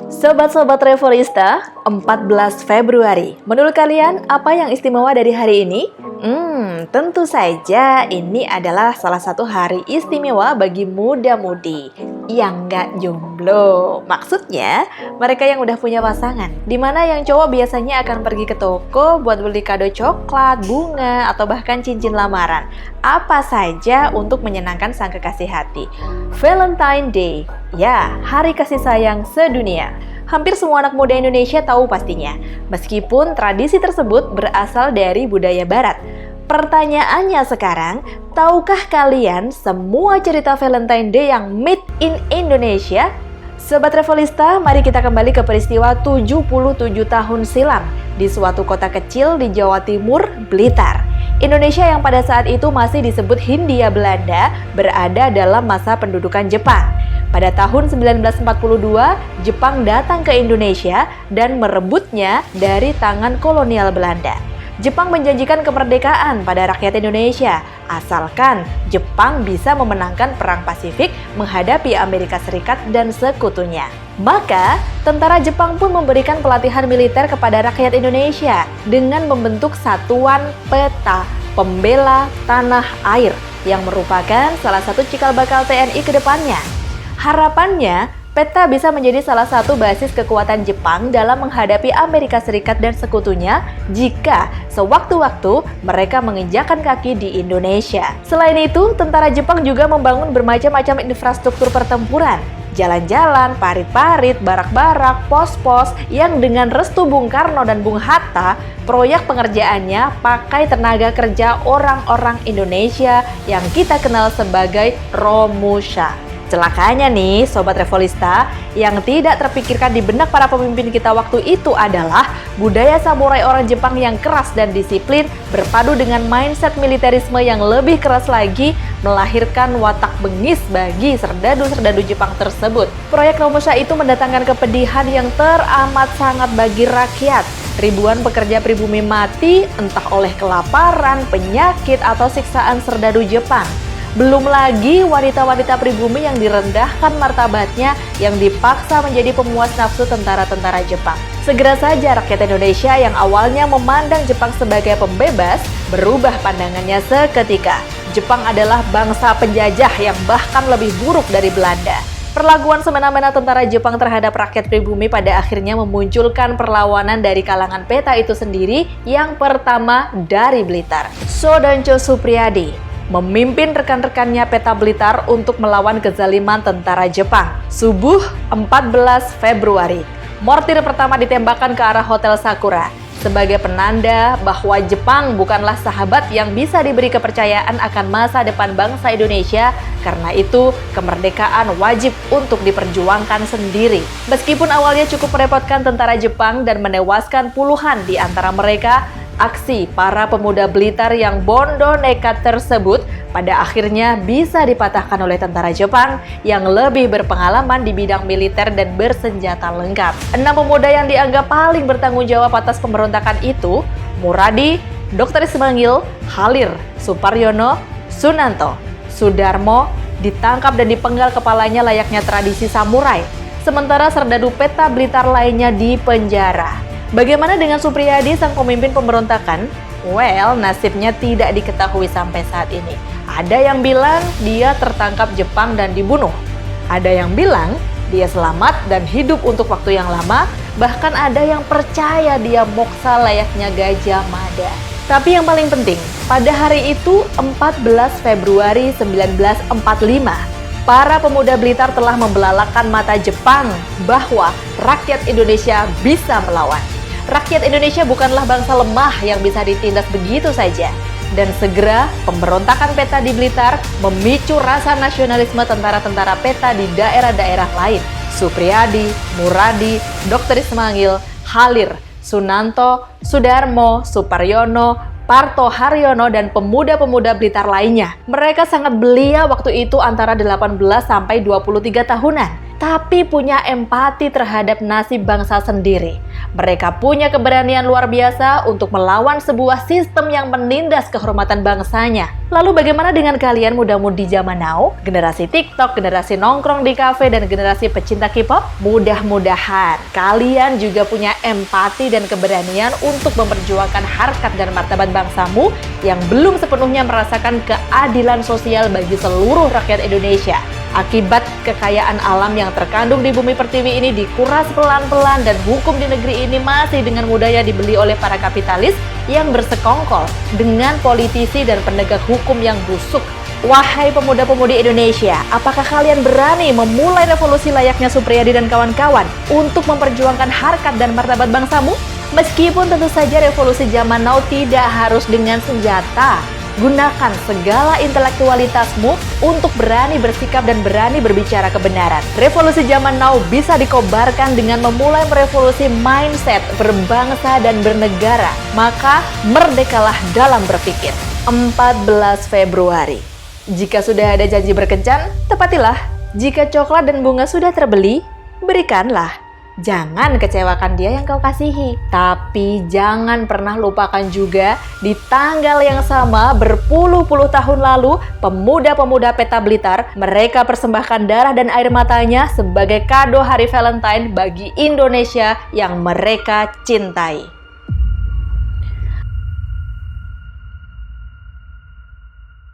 Sobat-sobat Revolista, 14 Februari. Menurut kalian, apa yang istimewa dari hari ini? Tentu saja ini adalah salah satu hari istimewa bagi muda-mudi yang nggak jomblo. Maksudnya, mereka yang udah punya pasangan. Dimana yang cowok biasanya akan pergi ke toko buat beli kado coklat, bunga, atau bahkan cincin lamaran. Apa saja untuk menyenangkan sang kekasih hati. Valentine Day, ya, hari kasih sayang sedunia. Hampir semua anak muda Indonesia tahu pastinya, meskipun tradisi tersebut berasal dari budaya barat. Pertanyaannya sekarang, tahukah kalian semua cerita Valentine Day yang made in Indonesia? Sobat Revolista, mari kita kembali ke peristiwa 77 tahun silam di suatu kota kecil di Jawa Timur, Blitar. Indonesia yang pada saat itu masih disebut Hindia Belanda berada dalam masa pendudukan Jepang. Pada tahun 1942, Jepang datang ke Indonesia dan merebutnya dari tangan kolonial Belanda. Jepang menjanjikan kemerdekaan pada rakyat Indonesia, asalkan Jepang bisa memenangkan Perang Pasifik menghadapi Amerika Serikat dan sekutunya. Maka, tentara Jepang pun memberikan pelatihan militer kepada rakyat Indonesia dengan membentuk Satuan Peta Pembela Tanah Air yang merupakan salah satu cikal bakal TNI ke depannya. Harapannya, peta bisa menjadi salah satu basis kekuatan Jepang dalam menghadapi Amerika Serikat dan sekutunya jika sewaktu-waktu mereka menginjakan kaki di Indonesia. Selain itu, tentara Jepang juga membangun bermacam-macam infrastruktur pertempuran. Jalan-jalan, parit-parit, barak-barak, pos-pos yang dengan restu Bung Karno dan Bung Hatta, proyek pengerjaannya pakai tenaga kerja orang-orang Indonesia yang kita kenal sebagai Romusha. Celakanya nih, Sobat Revolista, yang tidak terpikirkan di benak para pemimpin kita waktu itu adalah budaya samurai orang Jepang yang keras dan disiplin berpadu dengan mindset militerisme yang lebih keras lagi melahirkan watak bengis bagi serdadu-serdadu Jepang tersebut. Proyek Romusha itu mendatangkan kepedihan yang teramat sangat bagi rakyat. Ribuan pekerja pribumi mati entah oleh kelaparan, penyakit, atau siksaan serdadu Jepang. Belum lagi wanita-wanita pribumi yang direndahkan martabatnya yang dipaksa menjadi pemuas nafsu tentara-tentara Jepang. Segera saja rakyat Indonesia yang awalnya memandang Jepang sebagai pembebas berubah pandangannya seketika. Jepang adalah bangsa penjajah yang bahkan lebih buruk dari Belanda. Perlakuan semena-mena tentara Jepang terhadap rakyat pribumi pada akhirnya memunculkan perlawanan dari kalangan peta itu sendiri, yang pertama dari Blitar. Sodancho Supriyadi memimpin rekan-rekannya peta Blitar untuk melawan kezaliman tentara Jepang. Subuh 14 Februari, mortir pertama ditembakkan ke arah Hotel Sakura sebagai penanda bahwa Jepang bukanlah sahabat yang bisa diberi kepercayaan akan masa depan bangsa Indonesia. Karena itu, kemerdekaan wajib untuk diperjuangkan sendiri. Meskipun awalnya cukup merepotkan tentara Jepang dan menewaskan puluhan di antara mereka, aksi para pemuda Blitar yang bondo nekat tersebut pada akhirnya bisa dipatahkan oleh tentara Jepang yang lebih berpengalaman di bidang militer dan bersenjata lengkap. 6 pemuda yang dianggap paling bertanggung jawab atas pemberontakan itu, Muradi, Dr. Ismangil, Halir, Suparyono, Sunanto, Sudarmo, ditangkap dan dipenggal kepalanya layaknya tradisi samurai. Sementara serdadu peta Blitar lainnya dipenjara. Bagaimana dengan Supriyadi, sang pemimpin pemberontakan? Well, nasibnya tidak diketahui sampai saat ini. Ada yang bilang dia tertangkap Jepang dan dibunuh. Ada yang bilang dia selamat dan hidup untuk waktu yang lama. Bahkan ada yang percaya dia moksa layaknya Gajah Mada. Tapi yang paling penting, pada hari itu 14 Februari 1945, para pemuda Blitar telah membelalakan mata Jepang bahwa rakyat Indonesia bisa melawan. Rakyat Indonesia bukanlah bangsa lemah yang bisa ditindas begitu saja. Dan segera pemberontakan peta di Blitar memicu rasa nasionalisme tentara-tentara peta di daerah-daerah lain. Supriyadi, Muradi, Dr. Ismangil, Halir, Sunanto, Sudarmo, Suparyono, Parto Haryono, dan pemuda-pemuda Blitar lainnya. Mereka sangat belia waktu itu antara 18 sampai 23 tahunan. Tapi punya empati terhadap nasib bangsa sendiri. Mereka punya keberanian luar biasa untuk melawan sebuah sistem yang menindas kehormatan bangsanya. Lalu bagaimana dengan kalian muda-mudi zaman now? Generasi TikTok, generasi nongkrong di kafe, dan generasi pecinta K-pop? Mudah-mudahan kalian juga punya empati dan keberanian untuk memperjuangkan harkat dan martabat bangsamu yang belum sepenuhnya merasakan keadilan sosial bagi seluruh rakyat Indonesia. Akibat kekayaan alam yang terkandung di bumi pertiwi ini dikuras pelan-pelan dan hukum di negeri ini masih dengan mudahnya dibeli oleh para kapitalis yang bersekongkol dengan politisi dan penegak hukum yang busuk. Wahai pemuda-pemudi Indonesia, apakah kalian berani memulai revolusi layaknya Supriyadi dan kawan-kawan untuk memperjuangkan harkat dan martabat bangsamu? Meskipun tentu saja revolusi zaman now tidak harus dengan senjata. Gunakan segala intelektualitasmu untuk berani bersikap dan berani berbicara kebenaran. Revolusi zaman now bisa dikobarkan dengan memulai merevolusi mindset berbangsa dan bernegara. Maka merdekalah dalam berpikir. 14 Februari. Jika sudah ada janji berkencan, tepatilah. Jika coklat dan bunga sudah terbeli, berikanlah. Jangan kecewakan dia yang kau kasihi. Tapi jangan pernah lupakan juga di tanggal yang sama berpuluh-puluh tahun lalu, pemuda-pemuda Peta Blitar, mereka persembahkan darah dan air matanya sebagai kado hari Valentine bagi Indonesia yang mereka cintai.